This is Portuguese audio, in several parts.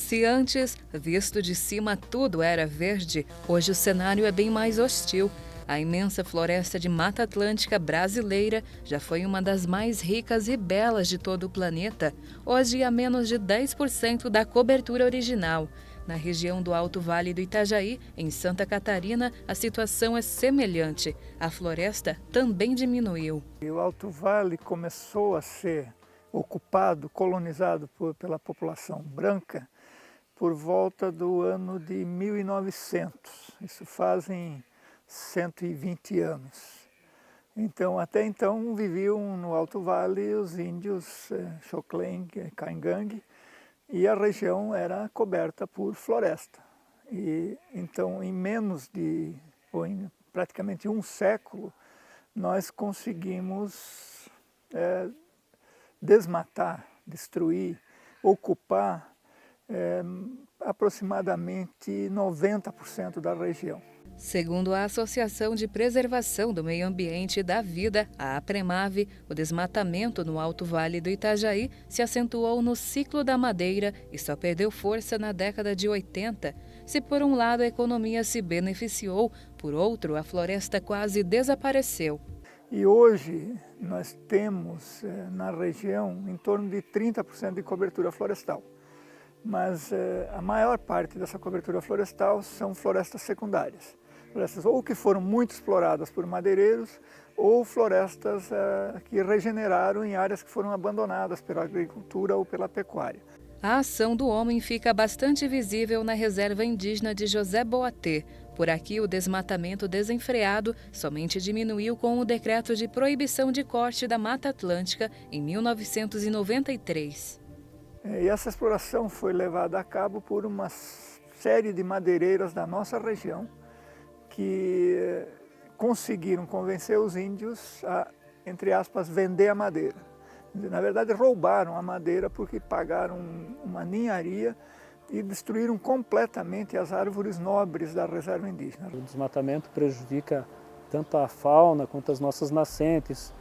Se antes, visto de cima, tudo era verde, hoje o cenário é bem mais hostil. A imensa floresta de Mata Atlântica brasileira já foi uma das mais ricas e belas de todo o planeta, hoje a menos de 10% da cobertura original. Na região do Alto Vale do Itajaí, em Santa Catarina, a situação é semelhante. A floresta também diminuiu. O Alto Vale começou a ser ocupado, colonizado pela população branca por volta do ano de 1900. Isso fazem 120 anos. Então, até então, viviam no Alto Vale os índios Xoclen, Caingangue, e a região era coberta por floresta. E então, em menos de, ou em praticamente um século, nós conseguimos desmatar, destruir, ocupar aproximadamente 90% da região. Segundo a Associação de Preservação do Meio Ambiente e da Vida, a APREMAVE, o desmatamento no Alto Vale do Itajaí se acentuou no ciclo da madeira e só perdeu força na década de 80. Se por um lado a economia se beneficiou, por outro a floresta quase desapareceu. E hoje nós temos na região em torno de 30% de cobertura florestal. Mas a maior parte dessa cobertura florestal são florestas secundárias. Florestas ou que foram muito exploradas por madeireiros ou florestas que regeneraram em áreas que foram abandonadas pela agricultura ou pela pecuária. A ação do homem fica bastante visível na reserva indígena de José Boatê. Por aqui, o desmatamento desenfreado somente diminuiu com o decreto de proibição de corte da Mata Atlântica em 1993. E essa exploração foi levada a cabo por uma série de madeireiras da nossa região que conseguiram convencer os índios a, entre aspas, vender a madeira. Na verdade, roubaram a madeira porque pagaram uma ninharia e destruíram completamente as árvores nobres da reserva indígena. O desmatamento prejudica tanto a fauna quanto as nossas nascentes.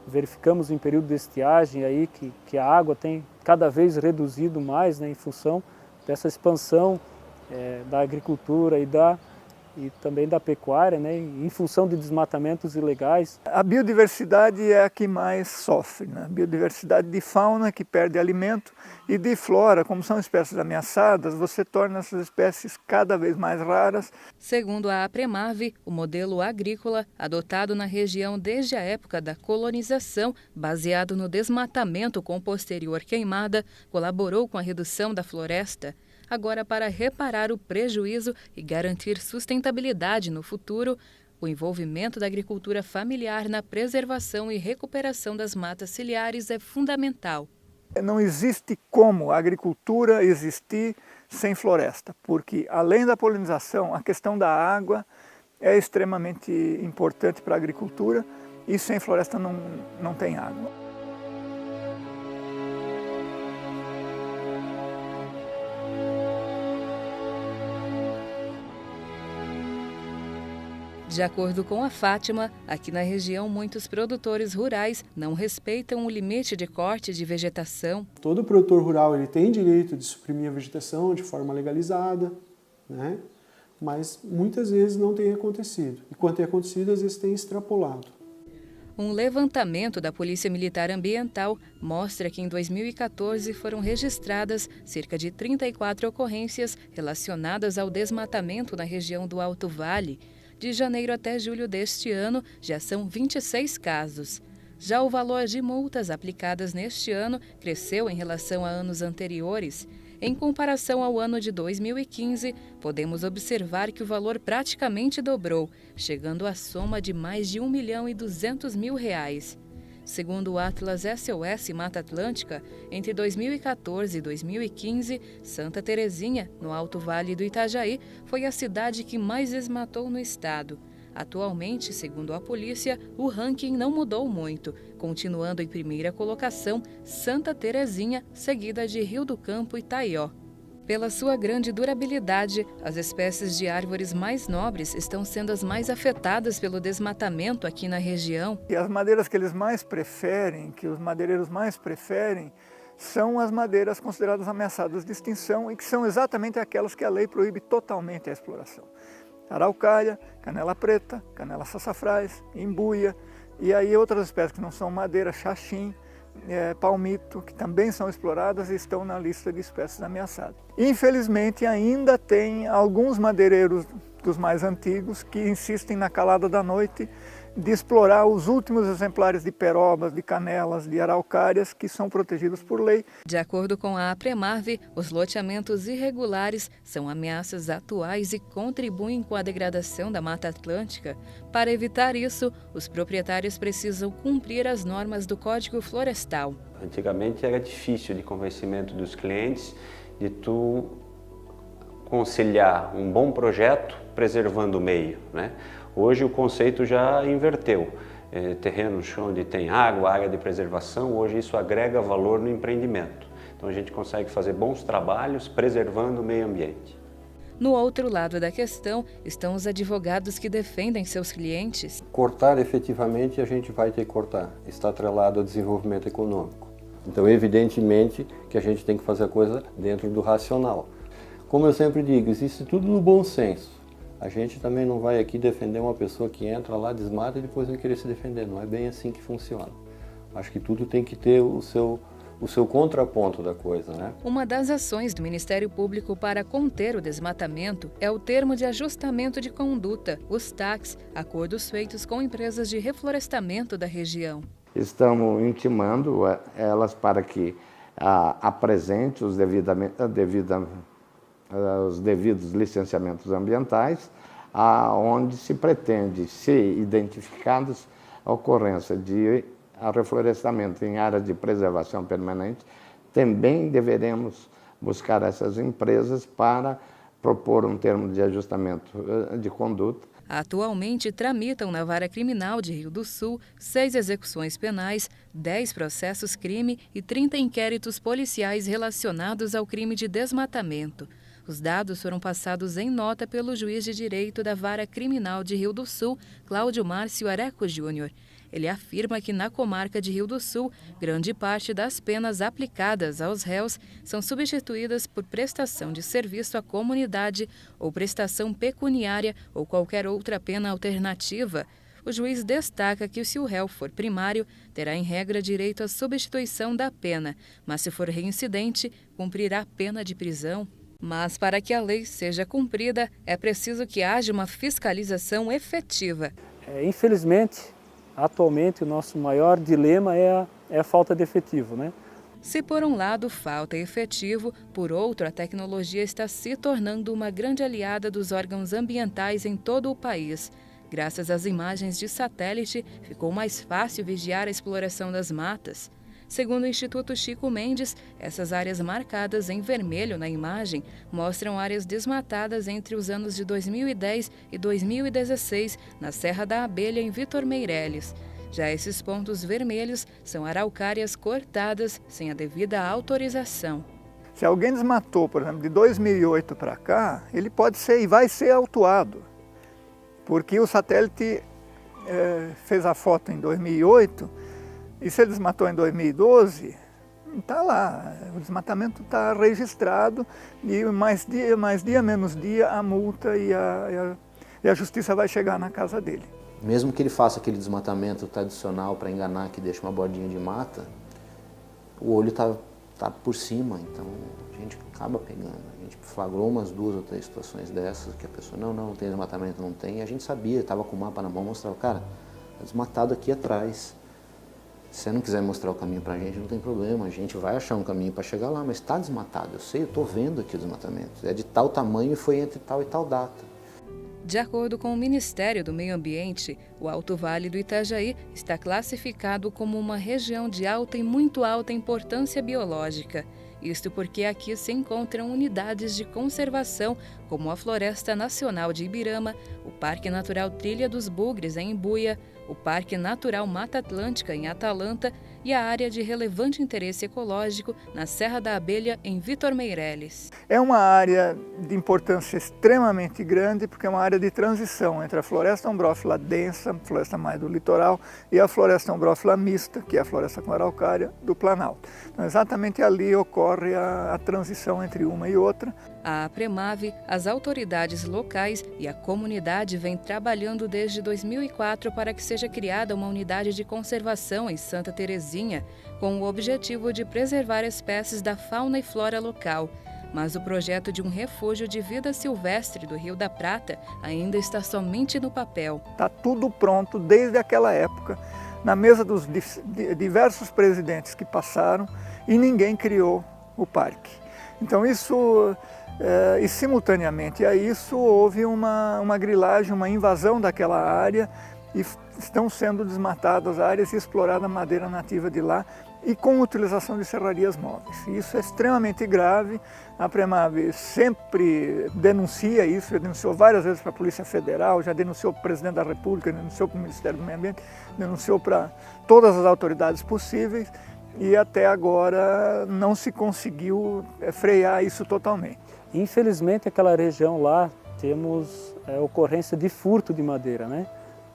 Verificamos em período de estiagem aí que a água tem cada vez reduzido mais, né, em função dessa expansão da agricultura e também da pecuária, né, em função de desmatamentos ilegais. A biodiversidade é a que mais sofre, né? A biodiversidade de fauna que perde alimento e de flora, como são espécies ameaçadas, você torna essas espécies cada vez mais raras. Segundo a APREMAVE, o modelo agrícola, adotado na região desde a época da colonização, baseado no desmatamento com posterior queimada, colaborou com a redução da floresta. Agora, para reparar o prejuízo e garantir sustentabilidade no futuro, o envolvimento da agricultura familiar na preservação e recuperação das matas ciliares é fundamental. Não existe como a agricultura existir sem floresta, porque além da polinização, a questão da água é extremamente importante para a agricultura e sem floresta não tem água. De acordo com a Fátima, aqui na região muitos produtores rurais não respeitam o limite de corte de vegetação. Todo produtor rural ele tem direito de suprimir a vegetação de forma legalizada, né? Mas muitas vezes não tem acontecido. E quando tem acontecido, às vezes tem extrapolado. Um levantamento da Polícia Militar Ambiental mostra que em 2014 foram registradas cerca de 34 ocorrências relacionadas ao desmatamento na região do Alto Vale. De janeiro até julho deste ano, já são 26 casos. Já o valor de multas aplicadas neste ano cresceu em relação a anos anteriores. Em comparação ao ano de 2015, podemos observar que o valor praticamente dobrou, chegando à soma de mais de R$ 1.200.000. Segundo o Atlas SOS Mata Atlântica, entre 2014 e 2015, Santa Terezinha, no Alto Vale do Itajaí, foi a cidade que mais desmatou no estado. Atualmente, segundo a polícia, o ranking não mudou muito, continuando em primeira colocação Santa Terezinha, seguida de Rio do Campo e Taió. Pela sua grande durabilidade, as espécies de árvores mais nobres estão sendo as mais afetadas pelo desmatamento aqui na região. E as madeiras que eles mais preferem, que os madeireiros mais preferem, são as madeiras consideradas ameaçadas de extinção e que são exatamente aquelas que a lei proíbe totalmente a exploração. Araucária, canela preta, canela sassafrás, embuia, e aí outras espécies que não são madeira, xaxim, palmito, que também são exploradas e estão na lista de espécies ameaçadas. Infelizmente ainda tem alguns madeireiros dos mais antigos que insistem na calada da noite de explorar os últimos exemplares de perobas, de canelas, de araucárias que são protegidos por lei. De acordo com a APREMARVE, os loteamentos irregulares são ameaças atuais e contribuem com a degradação da Mata Atlântica. Para evitar isso, os proprietários precisam cumprir as normas do Código Florestal. Antigamente era difícil de convencimento dos clientes de tu conciliar um bom projeto preservando o meio, né? Hoje o conceito já inverteu. Terrenos onde tem água, área de preservação, hoje isso agrega valor no empreendimento. Então a gente consegue fazer bons trabalhos preservando o meio ambiente. No outro lado da questão estão os advogados que defendem seus clientes. Cortar efetivamente a gente vai ter que cortar, está atrelado ao desenvolvimento econômico. Então evidentemente que a gente tem que fazer a coisa dentro do racional. Como eu sempre digo, existe tudo no bom senso. A gente também não vai aqui defender uma pessoa que entra lá, desmata e depois vai querer se defender. Não é bem assim que funciona. Acho que tudo tem que ter o seu contraponto da coisa, né? Uma das ações do Ministério Público para conter o desmatamento é o termo de ajustamento de conduta, os TACs, acordos feitos com empresas de reflorestamento da região. Estamos intimando elas para que apresente os devidos licenciamentos ambientais, onde se pretende, se identificados a ocorrência de reflorestamento em áreas de preservação permanente, também deveremos buscar essas empresas para propor um termo de ajustamento de conduta. Atualmente tramitam na Vara Criminal de Rio do Sul 6 execuções penais, 10 processos crime e 30 inquéritos policiais relacionados ao crime de desmatamento. Os dados foram passados em nota pelo juiz de direito da Vara Criminal de Rio do Sul, Cláudio Márcio Areco Júnior. Ele afirma que na comarca de Rio do Sul, grande parte das penas aplicadas aos réus são substituídas por prestação de serviço à comunidade ou prestação pecuniária ou qualquer outra pena alternativa. O juiz destaca que se o réu for primário, terá em regra direito à substituição da pena, mas se for reincidente, cumprirá pena de prisão. Mas para que a lei seja cumprida, é preciso que haja uma fiscalização efetiva. Infelizmente, atualmente o nosso maior dilema é a falta de efetivo, né? Se por um lado falta efetivo, por outro a tecnologia está se tornando uma grande aliada dos órgãos ambientais em todo o país. Graças às imagens de satélite, ficou mais fácil vigiar a exploração das matas. Segundo o Instituto Chico Mendes, essas áreas marcadas em vermelho na imagem mostram áreas desmatadas entre os anos de 2010 e 2016 na Serra da Abelha, em Vitor Meireles. Já esses pontos vermelhos são araucárias cortadas sem a devida autorização. Se alguém desmatou, por exemplo, de 2008 para cá, ele pode ser e vai ser autuado, porque o satélite fez a foto em 2008, e se ele desmatou em 2012, está lá, o desmatamento está registrado e mais dia menos dia a multa e a justiça vai chegar na casa dele. Mesmo que ele faça aquele desmatamento tradicional para enganar, que deixa uma bordinha de mata, o olho tá por cima, então a gente acaba pegando. A gente flagrou umas 2 ou 3 situações dessas, que a pessoa, não tem desmatamento, não tem, e a gente sabia, estava com o mapa na mão, mostrava, cara, tá desmatado aqui atrás. Se você não quiser mostrar o caminho para a gente, não tem problema, a gente vai achar um caminho para chegar lá, mas está desmatado, eu sei, eu estou vendo aqui o desmatamento, é de tal tamanho e foi entre tal e tal data. De acordo com o Ministério do Meio Ambiente, o Alto Vale do Itajaí está classificado como uma região de alta e muito alta importância biológica. Isto porque aqui se encontram unidades de conservação, como a Floresta Nacional de Ibirama, o Parque Natural Trilha dos Bugres, em Embuia, o Parque Natural Mata Atlântica, em Atalanta, e a área de relevante interesse ecológico na Serra da Abelha, em Vitor Meireles. É uma área de importância extremamente grande, porque é uma área de transição entre a floresta ombrófila densa, floresta mais do litoral, e a floresta ombrófila mista, que é a floresta com araucária do Planalto. Então, exatamente ali ocorre a transição entre uma e outra. A APREMAVE, as autoridades locais e a comunidade vêm trabalhando desde 2004 para que seja criada uma unidade de conservação em Santa Terezinha, com o objetivo de preservar espécies da fauna e flora local. Mas o projeto de um refúgio de vida silvestre do Rio da Prata ainda está somente no papel. Está tudo pronto desde aquela época, na mesa dos diversos presidentes que passaram, e ninguém criou o parque. Então isso... E simultaneamente a isso houve uma grilagem, uma invasão daquela área, e estão sendo desmatadas áreas e explorada a madeira nativa de lá, e com utilização de serrarias móveis. Isso é extremamente grave. A APREMAVE sempre denuncia isso, já denunciou várias vezes para a Polícia Federal, já denunciou para o Presidente da República, denunciou para o Ministério do Meio Ambiente, denunciou para todas as autoridades possíveis, e até agora não se conseguiu frear isso totalmente. Infelizmente, aquela região lá, temos ocorrência de furto de madeira, né?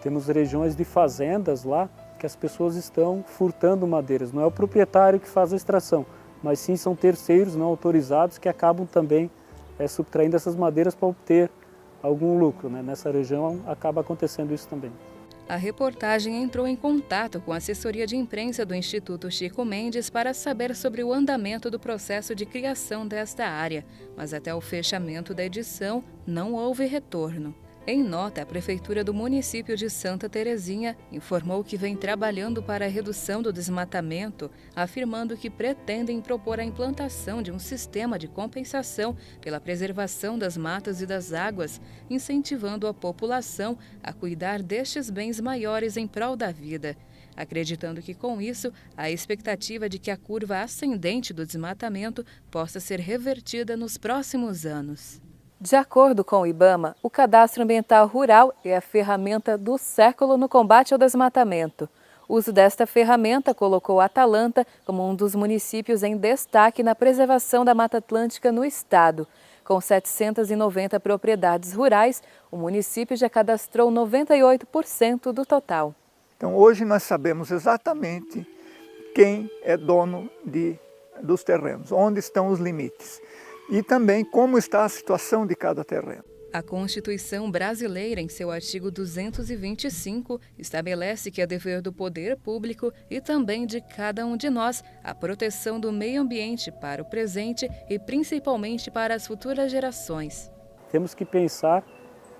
Temos regiões de fazendas lá que as pessoas estão furtando madeiras. Não é o proprietário que faz a extração, mas sim são terceiros não autorizados que acabam também subtraindo essas madeiras para obter algum lucro, né? Nessa região acaba acontecendo isso também. A reportagem entrou em contato com a assessoria de imprensa do Instituto Chico Mendes para saber sobre o andamento do processo de criação desta área, mas até o fechamento da edição não houve retorno. Em nota, a Prefeitura do município de Santa Terezinha informou que vem trabalhando para a redução do desmatamento, afirmando que pretendem propor a implantação de um sistema de compensação pela preservação das matas e das águas, incentivando a população a cuidar destes bens maiores em prol da vida. Acreditando que, com isso, a expectativa de que a curva ascendente do desmatamento possa ser revertida nos próximos anos. De acordo com o IBAMA, o Cadastro Ambiental Rural é a ferramenta do século no combate ao desmatamento. O uso desta ferramenta colocou Atalanta como um dos municípios em destaque na preservação da Mata Atlântica no estado. Com 790 propriedades rurais, o município já cadastrou 98% do total. Então hoje nós sabemos exatamente quem é dono dos terrenos, onde estão os limites. E também como está a situação de cada terreno. A Constituição brasileira, em seu artigo 225, estabelece que é dever do poder público e também de cada um de nós a proteção do meio ambiente para o presente e principalmente para as futuras gerações. Temos que pensar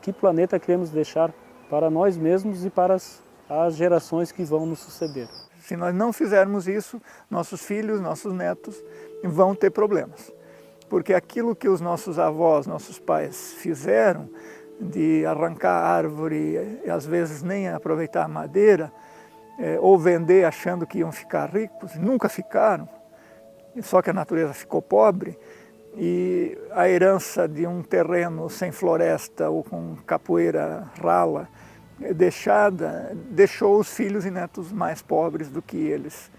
que planeta queremos deixar para nós mesmos e para as gerações que vão nos suceder. Se nós não fizermos isso, nossos filhos, nossos netos vão ter problemas. Porque aquilo que os nossos avós, nossos pais fizeram, de arrancar a árvore e às vezes nem aproveitar a madeira, ou vender achando que iam ficar ricos, nunca ficaram, só que a natureza ficou pobre, e a herança de um terreno sem floresta ou com capoeira rala deixada, deixou os filhos e netos mais pobres do que eles,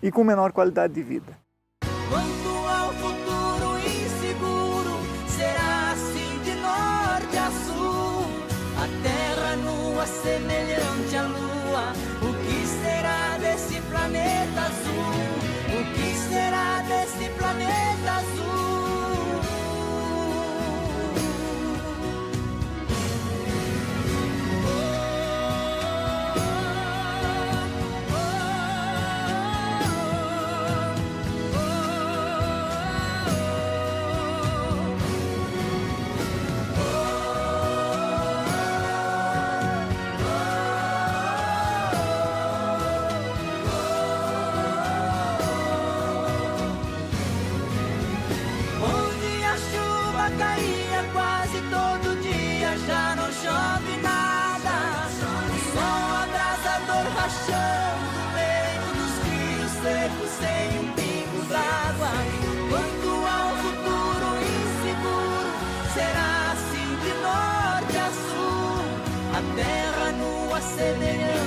e com menor qualidade de vida. Quanto ao futuro inseguro, será assim de norte a sul, a terra nua semelhante à lua. O que será desse planeta azul? O que será desse planeta azul? Caía quase todo dia, já não chove nada. O sol abrasador rachando no meio dos rios secos sem um pingo d'água. Quanto ao futuro inseguro, será assim de norte a sul, a terra nua semelhante